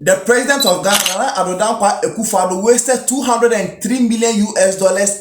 The president of Ghana, Addo, wasted $203 million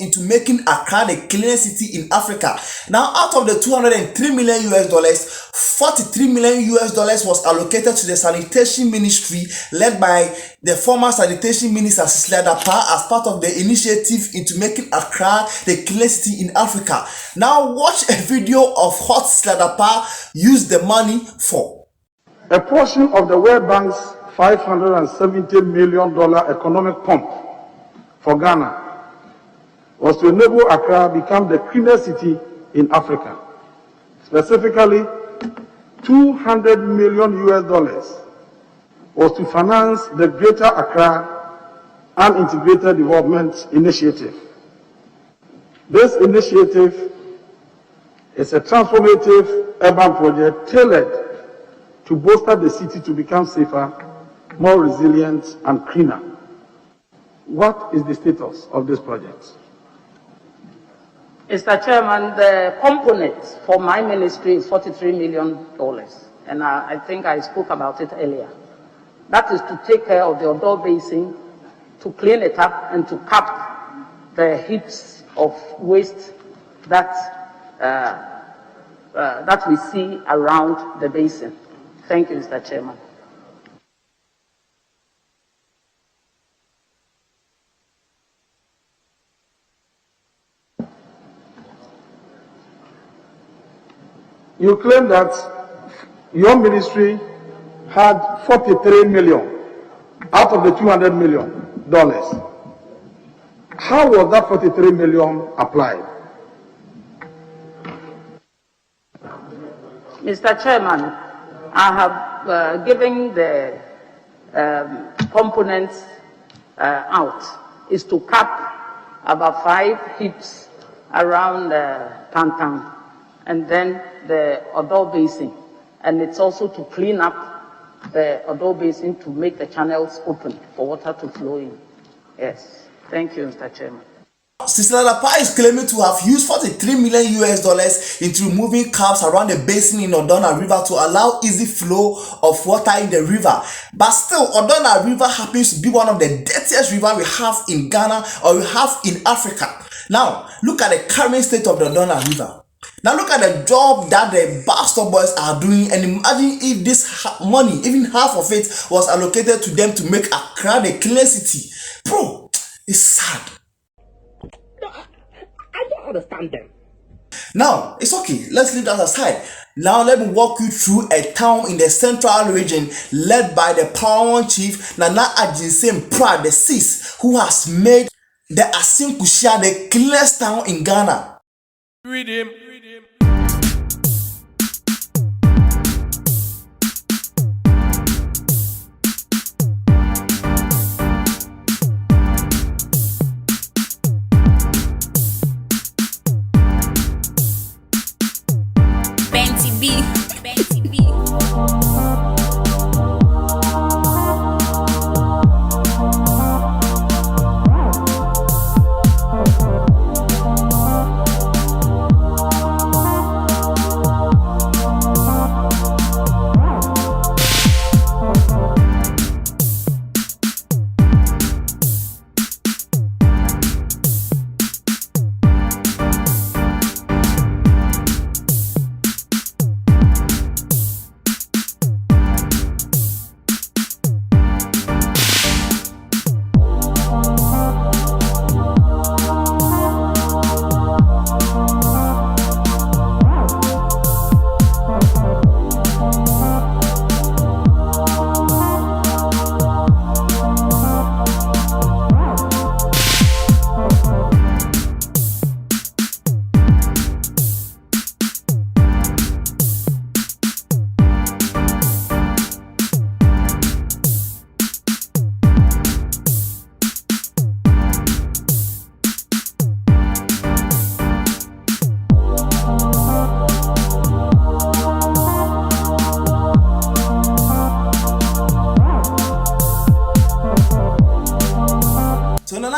into making Accra the cleanest city in Africa. Now, out of the $203 million, $43 million was allocated to the sanitation ministry led by the former sanitation minister Cecilia Dapaah as part of the initiative into making Accra the cleanest city in Africa. Now, watch a video of what Cecilia Dapaah used the money for. A portion of the World Bank's $570 million economic pump for Ghana was to enable Accra become the cleanest city in Africa. Specifically, $200 million was to finance the Greater Accra Integrated Development Initiative. This initiative is a transformative urban project tailored to bolster the city to become safer, more resilient and cleaner. What is the status of this project? Mr. Chairman, the component for my ministry is $43 million, and I think I spoke about it earlier. That is to take care of the Addo basin, to clean it up and to cap the heaps of waste that, that we see around the basin. Thank you, Mr. Chairman. You claim that your ministry had $43 million out of the $200 million. How was that $43 million applied? Mr. Chairman, I have given the components out is to cap about 5 heaps around Tantan and then the Addo basin, and it's also to clean up the Addo basin to make the channels open for water to flow in. Yes, thank you, Mr. Chairman. Cecilia Dapaah is claiming to have used $43 million into removing caps around the basin in Odona River to allow easy flow of water in the river. But still, Odona River happens to be one of the dirtiest rivers we have in Ghana or we have in Africa. Now, look at the current state of the Odona River. Now look at the job that the bastard boys are doing, and imagine if this money, even half of it, was allocated to them to make Accra the cleanest city. Bro, it's sad. I don't understand them. Now, it's okay. Let's leave that aside. Now, let me walk you through a town in the central region led by the paramount chief Agyensaim Prah VI, who has made the Asin kushea the cleanest town in Ghana. Read him.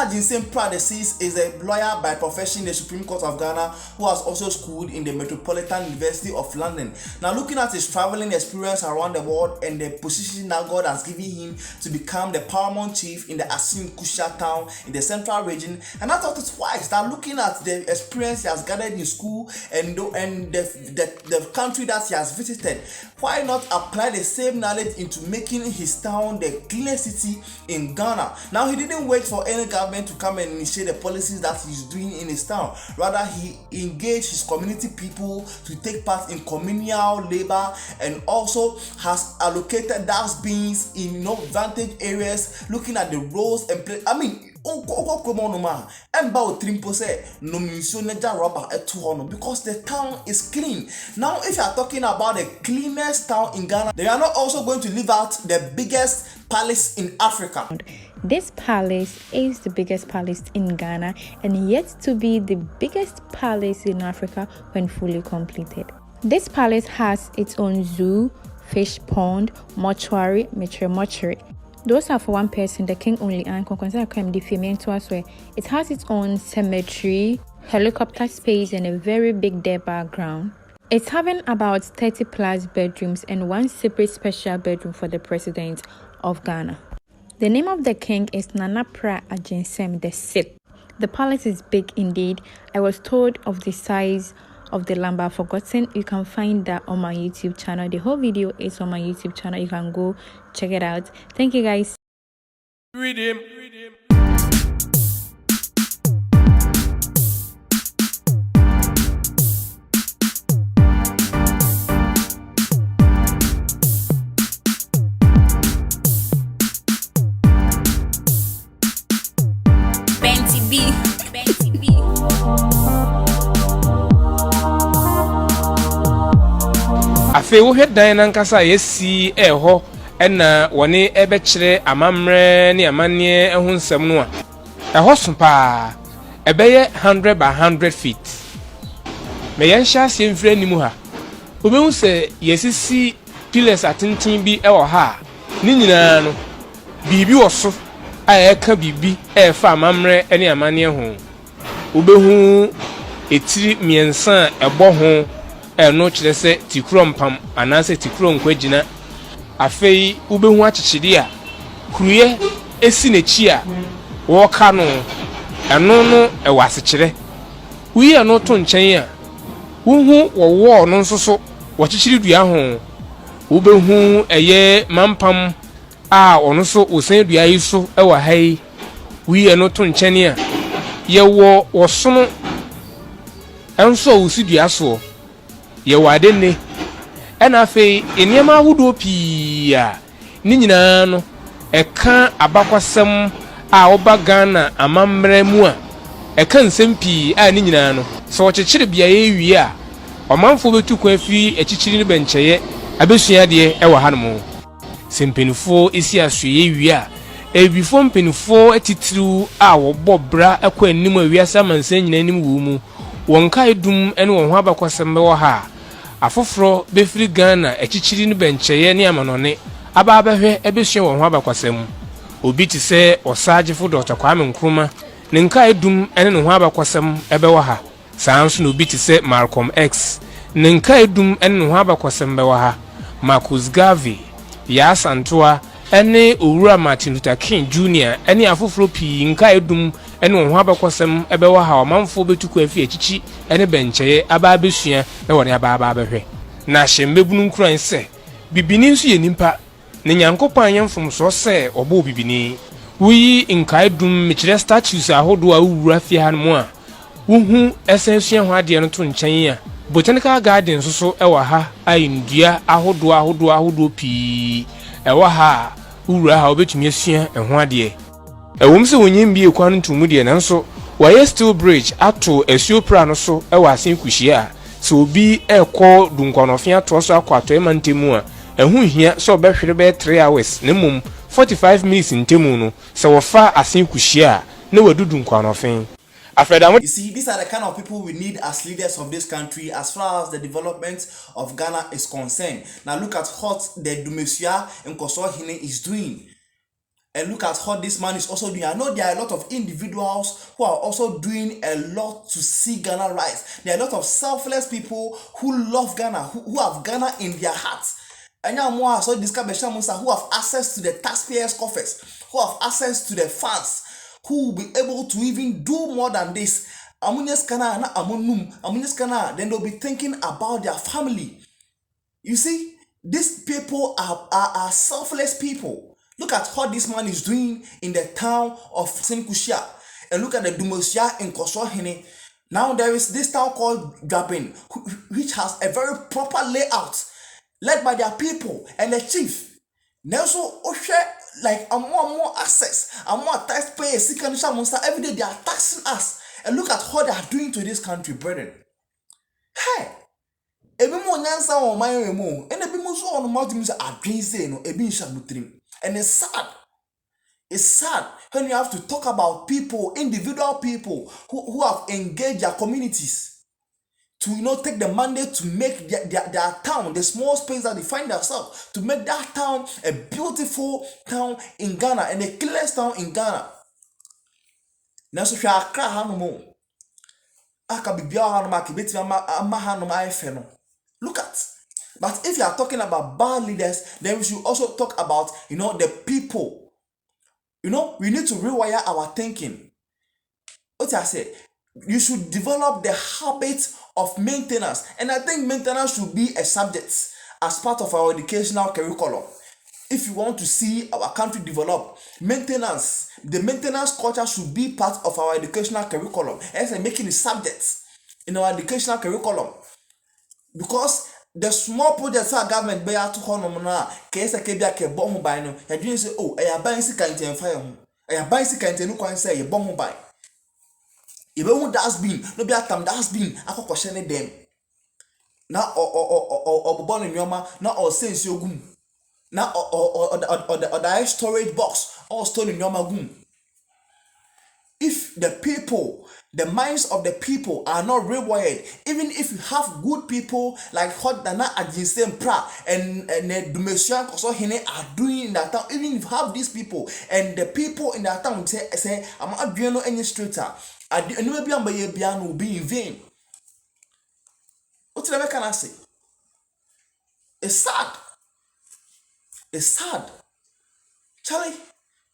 Agyensaim Prah VI is a lawyer by profession in the Supreme Court of Ghana who has also schooled in the Metropolitan University of London. Now, looking at his traveling experience around the world and the position that God has given him to become the paramount chief in the Asin kushea town in the central region, and I thought it twice that looking at the experience he has gathered in school and the country that he has visited, why not apply the same knowledge into making his town the cleanest city in Ghana? Now, he didn't wait for any government to come and initiate the policies that he's doing in his town. Rather, he engaged his community people to take part in communal labor and also has allocated dustbins in vantage areas, looking at the roads and because the town is clean. Now, if you are talking about the cleanest town in Ghana, they are not also going to leave out the biggest palace in Africa. This palace is the biggest palace in Ghana and yet to be the biggest palace in Africa when fully completed. This palace has its own zoo, fish pond, mortuary, mortuary. Those are for one person, the king only, and it has its own cemetery, helicopter space, and a very big Dapaah ground. It's having about 30 plus bedrooms and one separate special bedroom for the president of Ghana. The name of the king is Nana Prah Agyensaim VI. The palace is big indeed. I was told of the size of the land, but I've forgotten. You can find that on my YouTube channel. The whole video is on my YouTube channel. You can go check it out. Thank you guys. Read him. Afe wo hedan nankasa yesi eho ena woni ebekire amamre ne amane ehun nsem no a eho so pa ebeye 100 by 100 feet me yansha se mfre nimu ha obehu se yesisi pillars atintin bi ewo ha ni nyina no bibi wo so a eka bibi efa amamre ne amane ehun obehu etiri miensa ebo ho eno kire se tikrom pam anase tikrom kwagina afei ubehu achichide a kuruye esi nechi a wo ka no eno no ewase kire uye no to nchen a wuhu wo no nsoso wo chichiri dua ho ubehu eye mampam a ono so osan dua yi so ewa hai uye no to nchen a ye wo sono enso usi dua so ye wade ne ena fe eniema hudo pia ni nyina no eka abakwasem a oba Ghana amamre mu a eka nsem pi a ni nyina no so chechire bia ye wi a omanfo betu kwa fi echichiri ne bencheye abesua de e wa hanmo sempenifo esi asue wi a ebifo mpenifo etitiru a wo bobra ekwa anim awiasa mansan nyina anim wu mu wonka edum ene won ho abakwasem be wo ha afoforo befiri Ghana echichiri ne bencheye ne amanone aba abehwe ebesua won ho abakwasem obi ti se osagefo Dr. Kwame Nkrumah ne nka edum ene ne ho abakwasem ebe wo ha sanso no obi ti se Malcolm X ne nka edum ene ne ho abakwasem be wo ha Marcus Garvey ya santoa ene owura Martin Luther King Jr. ene afoforo pi nka edum ene won ho abakwasem ebe wo ha omanfo betuku afi echichi ene bencheye aba abesua na wone aba abehwe na hyembebunu nkuran se bibini nso ye nimpa ne nyankopon anyamfom so se obo bibini wuyi nka edum mechire statues ahodo a wura fi hanmo a wuhu esensuya ho ade no to nchen a botanical garden so ewa ha ayindua ahodo pi ewa ha wura ha obetumi asua eho ade ewom se wonyim bi ekwan ntumu de nanso waye steel bridge ato Agyensaim no so ewa Asin kushea so obi ekọ dunkonofia to so akwato emantemu a ehu hia so obehwere be 3 hours ne mum 45 minutes ntemu no se wofa Asin kushea ne wadudu nkwanofin. You see, these are the kind of people we need as leaders of this country as far as the development of Ghana is concerned. Now look at what the Dumesia and Kosohine is doing. And look at how this man is also doing. I know there are a lot of individuals who are also doing a lot to see Ghana rise. There are a lot of selfless people who love Ghana, who have Ghana in their hearts. And now more so discover who have access to the taxpayers' coffers, who have access to the funds, who will be able to even do more than this. Then they'll be thinking about their family. You see, these people are selfless people. Look at what this man is doing in the town of Kushea. And look at the Dumosia in Kosohene. Now there is this town called Dapaah, which has a very proper layout, led by their people and the chief. Now so like a more access, a more taxpayers, every day they are taxing us. And look at what they are doing to this country, brethren. Hey! Ebi mo nyansa won man mu and ebi mo so on mouth mu say Agyensaim no ebi nsha mutrim. And it's sad. It's sad when you have to talk about people, individual people who have engaged their communities to take the mandate to make their town, the small space that they find themselves, to make that town a beautiful town in Ghana and the cleanest town in Ghana. Now so Accra hanom aka bibia hanom aka beti ama hanom ayefe no. Look at. But if you are talking about bad leaders, then we should also talk about, the people. We need to rewire our thinking. What I say, you should develop the habit of maintenance. And I think maintenance should be a subject as part of our educational curriculum. If you want to see our country develop, the maintenance culture should be part of our educational curriculum. And making it subjects in our educational curriculum. Because the small projects our government bear to honor na case ke bia ke bo ho ban no ya dwen say e ya ban sika nten fa ho e ya ban sika nten no kwan say ye bo ho ban e be hu dustbin no be atam dustbin akokoshe ne dem na obobo no nyoma na o sense ogum na o storage box or store no nyoma gum. If the minds of the people are not rewired, even if you have good people like what Agyensaim Prah and Dumesia Kosohene are doing in that town, even if you have these people and the people in that town say I'm not doing any straighter, and will be in vain. What can I say? It's sad. It's sad. Charlie.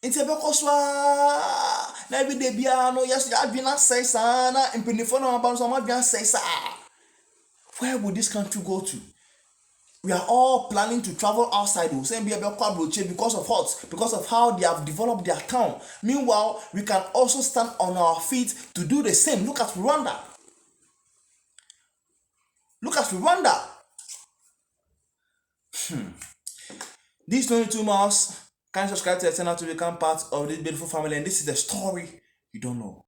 Inti ebeko so na every day bia no yes adwena say sa na impinifo na ba so adwena say sa. Where would this country go to? We are all planning to travel outside. We say because of what? Because of how they have developed their town. Meanwhile, we can also stand on our feet to do the same. Look at Rwanda. Look at Rwanda. These 22 miles. Can you subscribe to the channel to become part of this beautiful family? And this is the story you don't know.